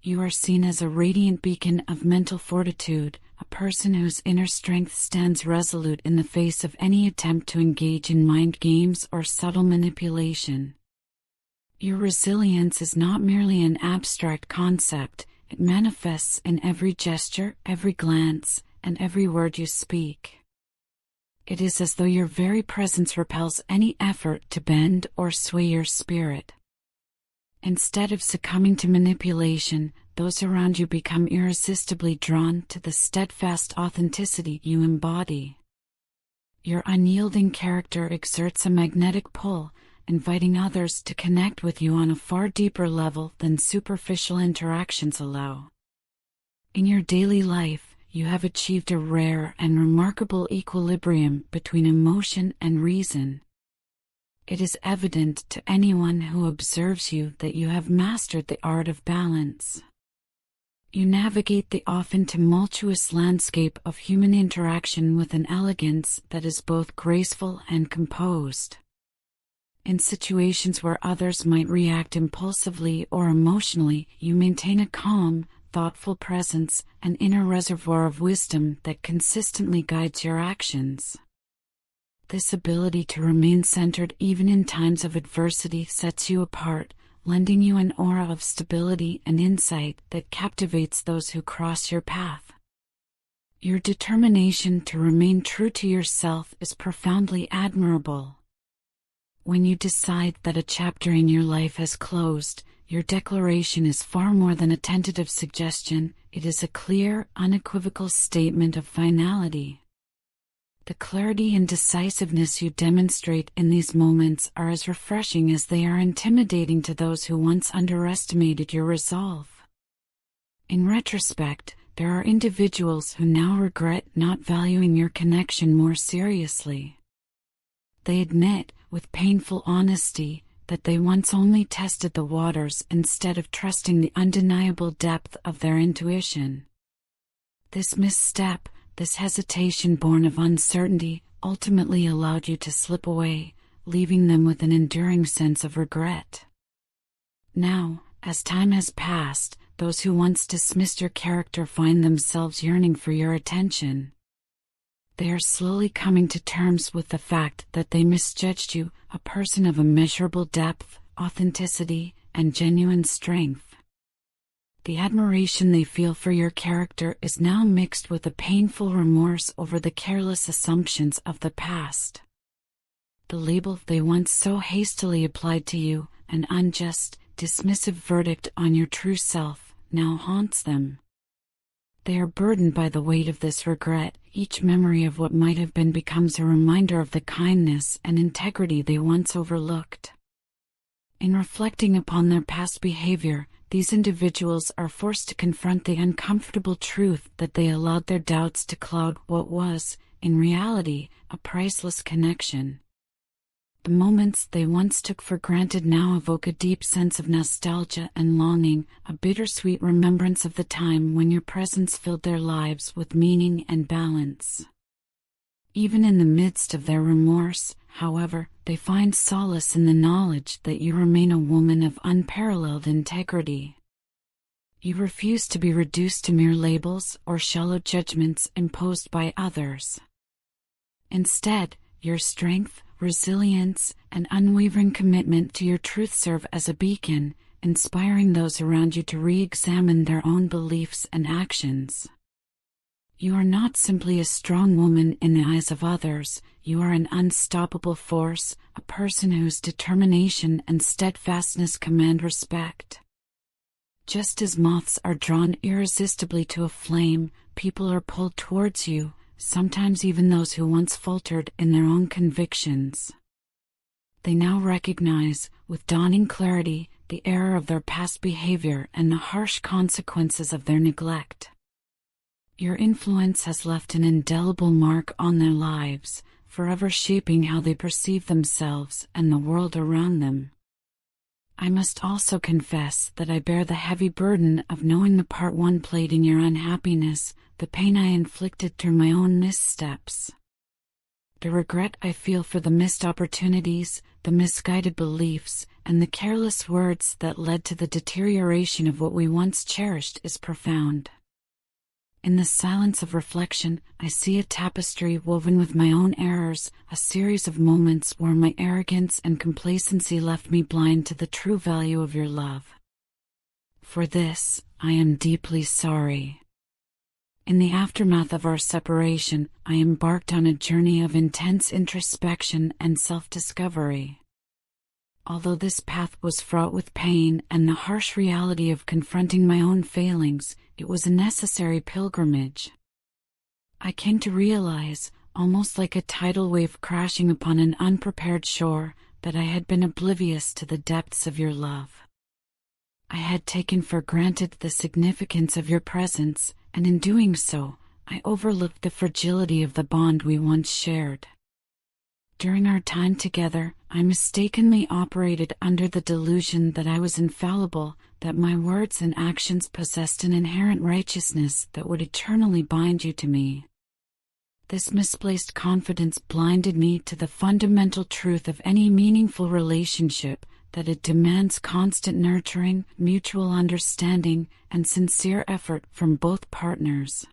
You are seen as a radiant beacon of mental fortitude, a person whose inner strength stands resolute in the face of any attempt to engage in mind games or subtle manipulation. Your resilience is not merely an abstract concept, it manifests in every gesture, every glance, and every word you speak. It is as though your very presence repels any effort to bend or sway your spirit. Instead of succumbing to manipulation, those around you become irresistibly drawn to the steadfast authenticity you embody. Your unyielding character exerts a magnetic pull, inviting others to connect with you on a far deeper level than superficial interactions allow. In your daily life, you have achieved a rare and remarkable equilibrium between emotion and reason. It is evident to anyone who observes you that you have mastered the art of balance. You navigate the often tumultuous landscape of human interaction with an elegance that is both graceful and composed. In situations where others might react impulsively or emotionally, you maintain a calm, thoughtful presence, an inner reservoir of wisdom that consistently guides your actions. This ability to remain centered even in times of adversity sets you apart, lending you an aura of stability and insight that captivates those who cross your path. Your determination to remain true to yourself is profoundly admirable. When you decide that a chapter in your life has closed, your declaration is far more than a tentative suggestion, it is a clear, unequivocal statement of finality. The clarity and decisiveness you demonstrate in these moments are as refreshing as they are intimidating to those who once underestimated your resolve. In retrospect, there are individuals who now regret not valuing your connection more seriously. They admit, with painful honesty, that they once only tested the waters instead of trusting the undeniable depth of their intuition. This misstep, this hesitation born of uncertainty, ultimately allowed you to slip away, leaving them with an enduring sense of regret. Now, as time has passed, those who once dismissed your character find themselves yearning for your attention. They are slowly coming to terms with the fact that they misjudged you, a person of immeasurable depth, authenticity, and genuine strength. The admiration they feel for your character is now mixed with a painful remorse over the careless assumptions of the past. The label they once so hastily applied to you, an unjust, dismissive verdict on your true self, now haunts them. They are burdened by the weight of this regret. Each memory of what might have been becomes a reminder of the kindness and integrity they once overlooked. In reflecting upon their past behavior, these individuals are forced to confront the uncomfortable truth that they allowed their doubts to cloud what was, in reality, a priceless connection. The moments they once took for granted now evoke a deep sense of nostalgia and longing, a bittersweet remembrance of the time when your presence filled their lives with meaning and balance. Even in the midst of their remorse, however, they find solace in the knowledge that you remain a woman of unparalleled integrity. You refuse to be reduced to mere labels or shallow judgments imposed by others. Instead, your strength, resilience, and unwavering commitment to your truth serve as a beacon, inspiring those around you to re-examine their own beliefs and actions. You are not simply a strong woman in the eyes of others, you are an unstoppable force, a person whose determination and steadfastness command respect. Just as moths are drawn irresistibly to a flame, people are pulled towards you, sometimes even those who once faltered in their own convictions. They now recognize, with dawning clarity, the error of their past behavior and the harsh consequences of their neglect. Your influence has left an indelible mark on their lives, forever shaping how they perceive themselves and the world around them. I must also confess that I bear the heavy burden of knowing the part one played in your unhappiness, the pain I inflicted through my own missteps. The regret I feel for the missed opportunities, the misguided beliefs, and the careless words that led to the deterioration of what we once cherished is profound. In the silence of reflection, I see a tapestry woven with my own errors, a series of moments where my arrogance and complacency left me blind to the true value of your love. For this, I am deeply sorry. In the aftermath of our separation, I embarked on a journey of intense introspection and self-discovery. Although this path was fraught with pain and the harsh reality of confronting my own failings, it was a necessary pilgrimage. I came to realize, almost like a tidal wave crashing upon an unprepared shore, that I had been oblivious to the depths of your love. I had taken for granted the significance of your presence, and in doing so, I overlooked the fragility of the bond we once shared. During our time together, I mistakenly operated under the delusion that I was infallible, that my words and actions possessed an inherent righteousness that would eternally bind you to me. This misplaced confidence blinded me to the fundamental truth of any meaningful relationship, that it demands constant nurturing, mutual understanding, and sincere effort from both partners.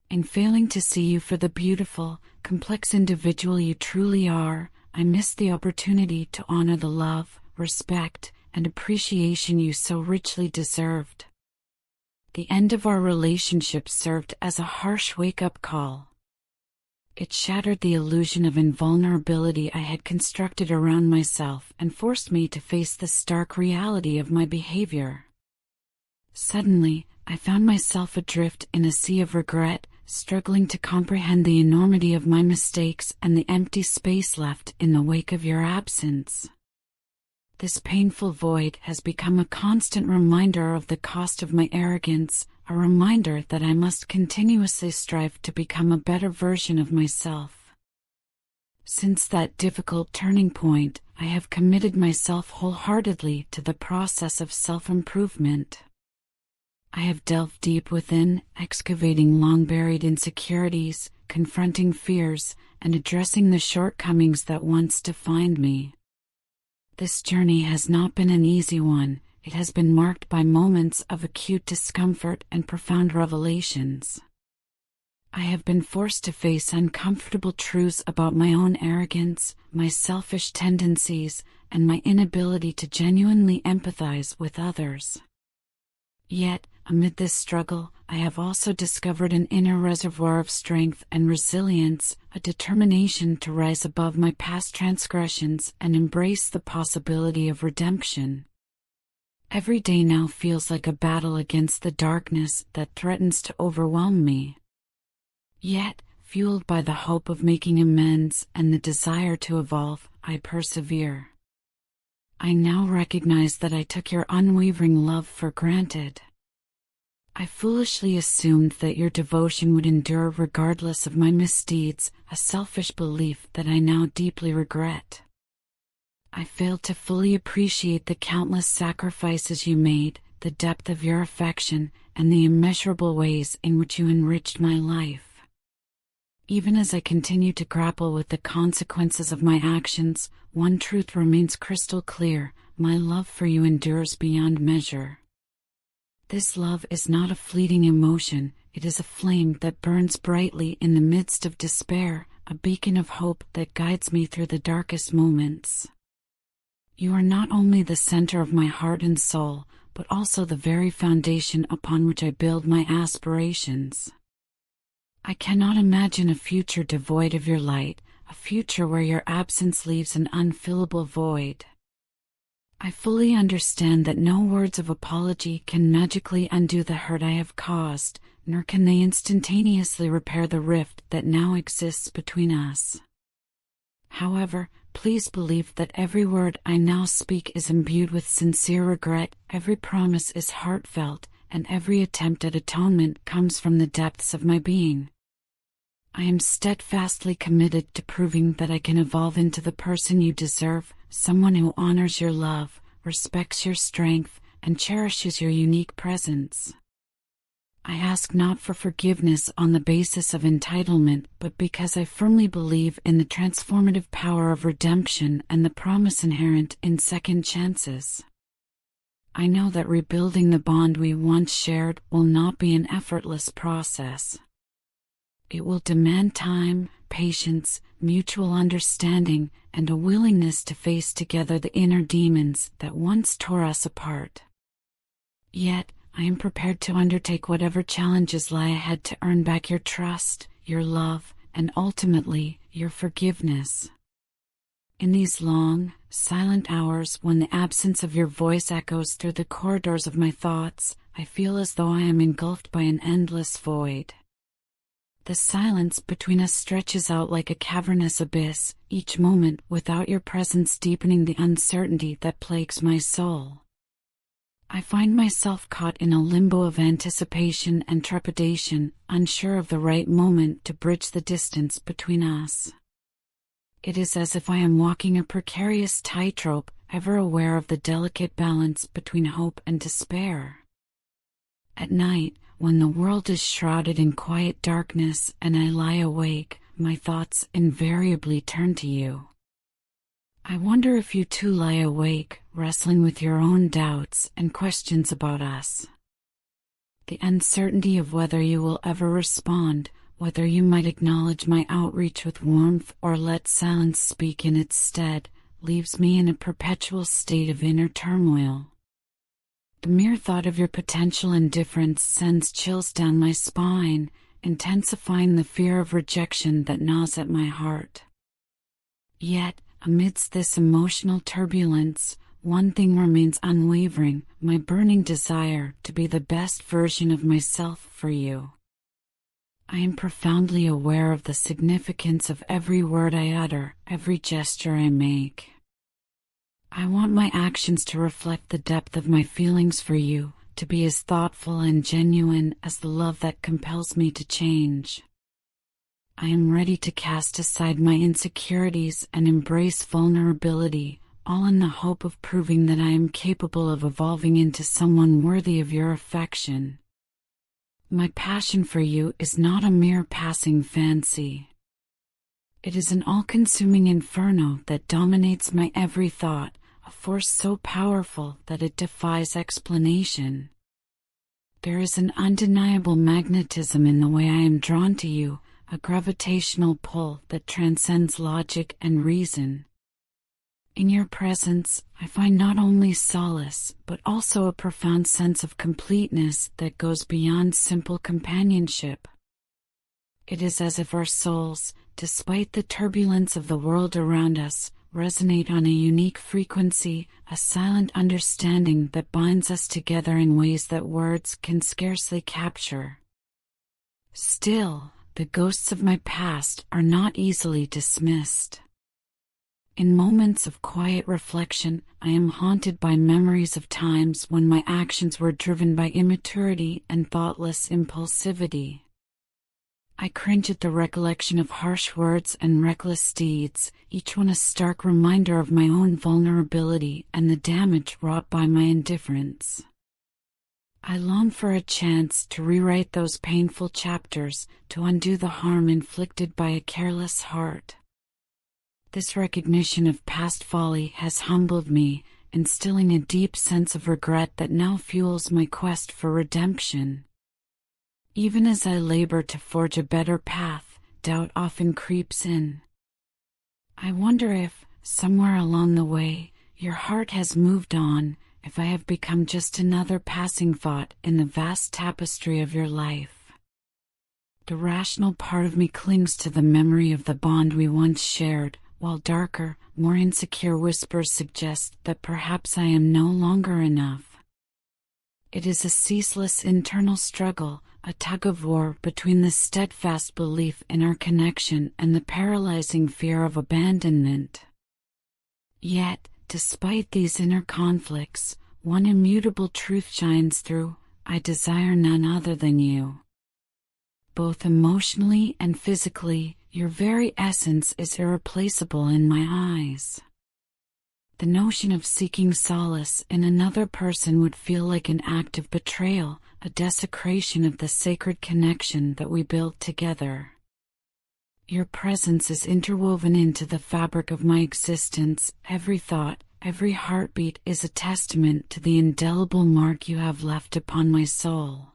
In failing to see you for the beautiful, complex individual you truly are, I missed the opportunity to honor the love, respect, and appreciation you so richly deserved. The end of our relationship served as a harsh wake-up call. It shattered the illusion of invulnerability I had constructed around myself and forced me to face the stark reality of my behavior. Suddenly, I found myself adrift in a sea of regret, struggling to comprehend the enormity of my mistakes and the empty space left in the wake of your absence. This painful void has become a constant reminder of the cost of my arrogance, a reminder that I must continuously strive to become a better version of myself. Since that difficult turning point, I have committed myself wholeheartedly to the process of self-improvement. I have delved deep within, excavating long-buried insecurities, confronting fears, and addressing the shortcomings that once defined me. This journey has not been an easy one. It has been marked by moments of acute discomfort and profound revelations. I have been forced to face uncomfortable truths about my own arrogance, my selfish tendencies, and my inability to genuinely empathize with others. Yet, amid this struggle, I have also discovered an inner reservoir of strength and resilience, a determination to rise above my past transgressions and embrace the possibility of redemption. Every day now feels like a battle against the darkness that threatens to overwhelm me. Yet, fueled by the hope of making amends and the desire to evolve, I persevere. I now recognize that I took your unwavering love for granted. I foolishly assumed that your devotion would endure regardless of my misdeeds, a selfish belief that I now deeply regret. I failed to fully appreciate the countless sacrifices you made, the depth of your affection, and the immeasurable ways in which you enriched my life. Even as I continue to grapple with the consequences of my actions, one truth remains crystal clear: my love for you endures beyond measure. This love is not a fleeting emotion, it is a flame that burns brightly in the midst of despair, a beacon of hope that guides me through the darkest moments. You are not only the center of my heart and soul, but also the very foundation upon which I build my aspirations. I cannot imagine a future devoid of your light, a future where your absence leaves an unfillable void. I fully understand that no words of apology can magically undo the hurt I have caused, nor can they instantaneously repair the rift that now exists between us. However, please believe that every word I now speak is imbued with sincere regret, every promise is heartfelt, and every attempt at atonement comes from the depths of my being. I am steadfastly committed to proving that I can evolve into the person you deserve, someone who honors your love, respects your strength, and cherishes your unique presence. I ask not for forgiveness on the basis of entitlement, but because I firmly believe in the transformative power of redemption and the promise inherent in second chances. I know that rebuilding the bond we once shared will not be an effortless process. It will demand time, patience, mutual understanding, and a willingness to face together the inner demons that once tore us apart. Yet, I am prepared to undertake whatever challenges lie ahead to earn back your trust, your love, and ultimately, your forgiveness. In these long, silent hours when the absence of your voice echoes through the corridors of my thoughts, I feel as though I am engulfed by an endless void. The silence between us stretches out like a cavernous abyss, each moment without your presence deepening the uncertainty that plagues my soul. I find myself caught in a limbo of anticipation and trepidation, unsure of the right moment to bridge the distance between us. It is as if I am walking a precarious tightrope, ever aware of the delicate balance between hope and despair. At night, when the world is shrouded in quiet darkness and I lie awake, my thoughts invariably turn to you. I wonder if you too lie awake, wrestling with your own doubts and questions about us. The uncertainty of whether you will ever respond, whether you might acknowledge my outreach with warmth or let silence speak in its stead, leaves me in a perpetual state of inner turmoil. The mere thought of your potential indifference sends chills down my spine, intensifying the fear of rejection that gnaws at my heart. Yet, amidst this emotional turbulence, one thing remains unwavering, my burning desire to be the best version of myself for you. I am profoundly aware of the significance of every word I utter, every gesture I make. I want my actions to reflect the depth of my feelings for you, to be as thoughtful and genuine as the love that compels me to change. I am ready to cast aside my insecurities and embrace vulnerability, all in the hope of proving that I am capable of evolving into someone worthy of your affection. My passion for you is not a mere passing fancy. It is an all-consuming inferno that dominates my every thought, a force so powerful that it defies explanation. There is an undeniable magnetism in the way I am drawn to you, a gravitational pull that transcends logic and reason. In your presence, I find not only solace, but also a profound sense of completeness that goes beyond simple companionship. It is as if our souls, despite the turbulence of the world around us, resonate on a unique frequency, a silent understanding that binds us together in ways that words can scarcely capture. Still, the ghosts of my past are not easily dismissed. In moments of quiet reflection, I am haunted by memories of times when my actions were driven by immaturity and thoughtless impulsivity. I cringe at the recollection of harsh words and reckless deeds, each one a stark reminder of my own vulnerability and the damage wrought by my indifference. I long for a chance to rewrite those painful chapters, to undo the harm inflicted by a careless heart. This recognition of past folly has humbled me, instilling a deep sense of regret that now fuels my quest for redemption. Even as I labor to forge a better path, doubt often creeps in. I wonder if, somewhere along the way, your heart has moved on, if I have become just another passing thought in the vast tapestry of your life. The rational part of me clings to the memory of the bond we once shared, while darker, more insecure whispers suggest that perhaps I am no longer enough. It is a ceaseless internal struggle, a tug-of-war between the steadfast belief in our connection and the paralyzing fear of abandonment. Yet, despite these inner conflicts, one immutable truth shines through: I desire none other than you. Both emotionally and physically, your very essence is irreplaceable in my eyes. The notion of seeking solace in another person would feel like an act of betrayal, a desecration of the sacred connection that we built together. Your presence is interwoven into the fabric of my existence. Every thought, every heartbeat is a testament to the indelible mark you have left upon my soul.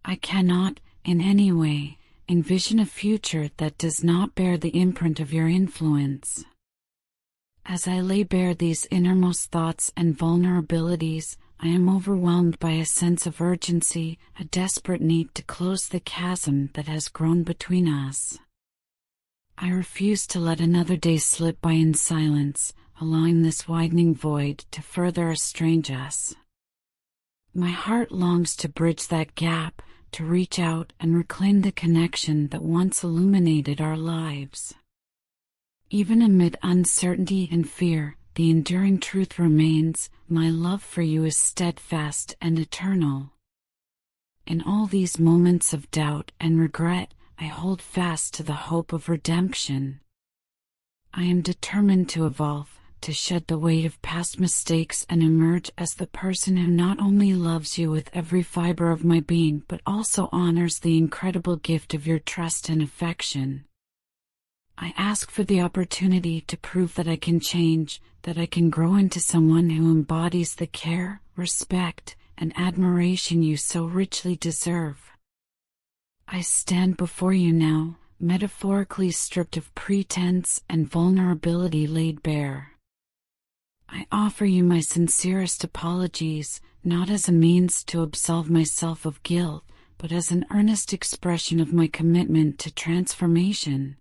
I cannot, in any way, envision a future that does not bear the imprint of your influence. As I lay bare these innermost thoughts and vulnerabilities, I am overwhelmed by a sense of urgency, a desperate need to close the chasm that has grown between us. I refuse to let another day slip by in silence, allowing this widening void to further estrange us. My heart longs to bridge that gap, to reach out and reclaim the connection that once illuminated our lives. Even amid uncertainty and fear, the enduring truth remains: my love for you is steadfast and eternal. In all these moments of doubt and regret, I hold fast to the hope of redemption. I am determined to evolve, to shed the weight of past mistakes and emerge as the person who not only loves you with every fiber of my being but also honors the incredible gift of your trust and affection. I ask for the opportunity to prove that I can change, that I can grow into someone who embodies the care, respect, and admiration you so richly deserve. I stand before you now, metaphorically stripped of pretense and vulnerability laid bare. I offer you my sincerest apologies, not as a means to absolve myself of guilt, but as an earnest expression of my commitment to transformation.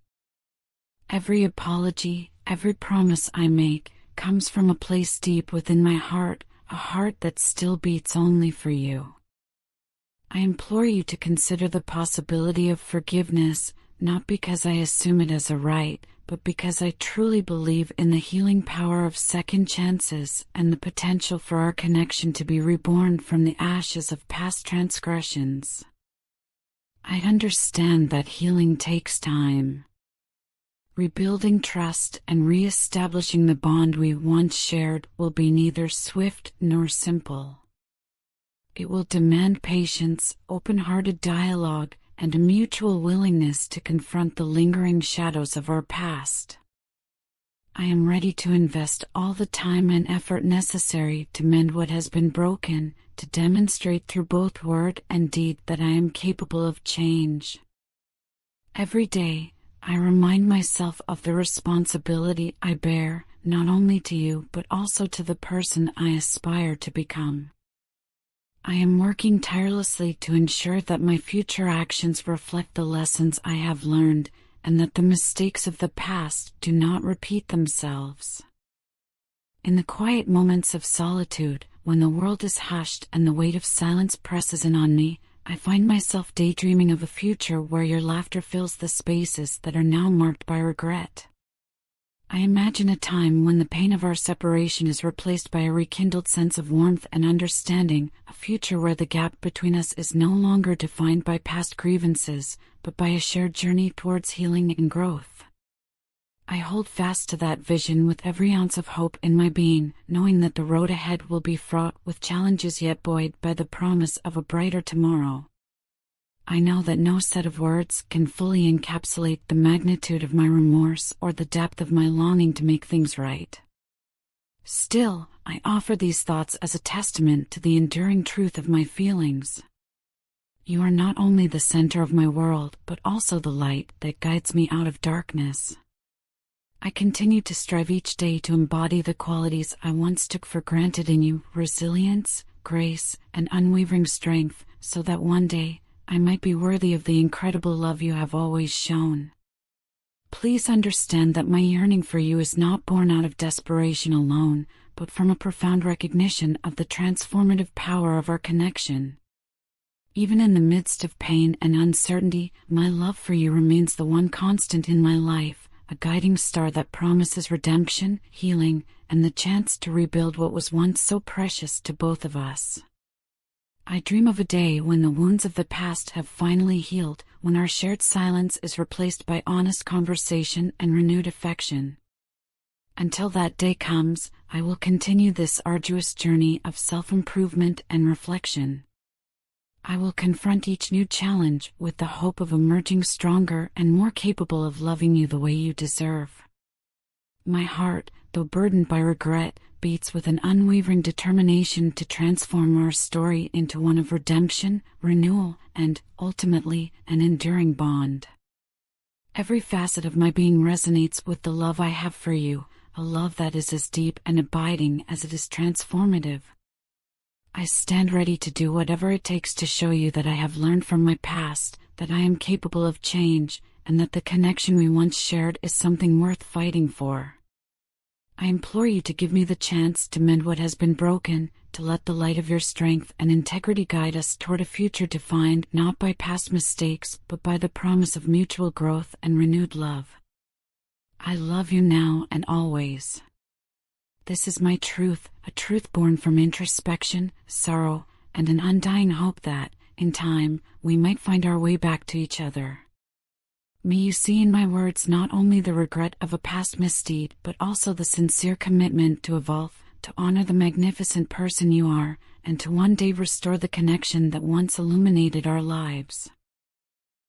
Every apology, every promise I make, comes from a place deep within my heart, a heart that still beats only for you. I implore you to consider the possibility of forgiveness, not because I assume it as a right, but because I truly believe in the healing power of second chances and the potential for our connection to be reborn from the ashes of past transgressions. I understand that healing takes time. Rebuilding trust and re-establishing the bond we once shared will be neither swift nor simple. It will demand patience, open-hearted dialogue, and a mutual willingness to confront the lingering shadows of our past. I am ready to invest all the time and effort necessary to mend what has been broken, to demonstrate through both word and deed that I am capable of change. Every day, I remind myself of the responsibility I bear, not only to you but also to the person I aspire to become. I am working tirelessly to ensure that my future actions reflect the lessons I have learned, and that the mistakes of the past do not repeat themselves. In the quiet moments of solitude, when the world is hushed and the weight of silence presses in on me, I find myself daydreaming of a future where your laughter fills the spaces that are now marked by regret. I imagine a time when the pain of our separation is replaced by a rekindled sense of warmth and understanding, a future where the gap between us is no longer defined by past grievances, but by a shared journey towards healing and growth. I hold fast to that vision with every ounce of hope in my being, knowing that the road ahead will be fraught with challenges yet buoyed by the promise of a brighter tomorrow. I know that no set of words can fully encapsulate the magnitude of my remorse or the depth of my longing to make things right. Still, I offer these thoughts as a testament to the enduring truth of my feelings. You are not only the center of my world, but also the light that guides me out of darkness. I continue to strive each day to embody the qualities I once took for granted in you: resilience, grace, and unwavering strength, so that one day, I might be worthy of the incredible love you have always shown. Please understand that my yearning for you is not born out of desperation alone, but from a profound recognition of the transformative power of our connection. Even in the midst of pain and uncertainty, my love for you remains the one constant in my life, a guiding star that promises redemption, healing, and the chance to rebuild what was once so precious to both of us. I dream of a day when the wounds of the past have finally healed, when our shared silence is replaced by honest conversation and renewed affection. Until that day comes, I will continue this arduous journey of self-improvement and reflection. I will confront each new challenge with the hope of emerging stronger and more capable of loving you the way you deserve. My heart, though burdened by regret, beats with an unwavering determination to transform our story into one of redemption, renewal, and, ultimately, an enduring bond. Every facet of my being resonates with the love I have for you, a love that is as deep and abiding as it is transformative. I stand ready to do whatever it takes to show you that I have learned from my past, that I am capable of change, and that the connection we once shared is something worth fighting for. I implore you to give me the chance to mend what has been broken, to let the light of your strength and integrity guide us toward a future defined not by past mistakes but by the promise of mutual growth and renewed love. I love you now and always. This is my truth, a truth born from introspection, sorrow, and an undying hope that, in time, we might find our way back to each other. May you see in my words not only the regret of a past misdeed, but also the sincere commitment to evolve, to honor the magnificent person you are, and to one day restore the connection that once illuminated our lives.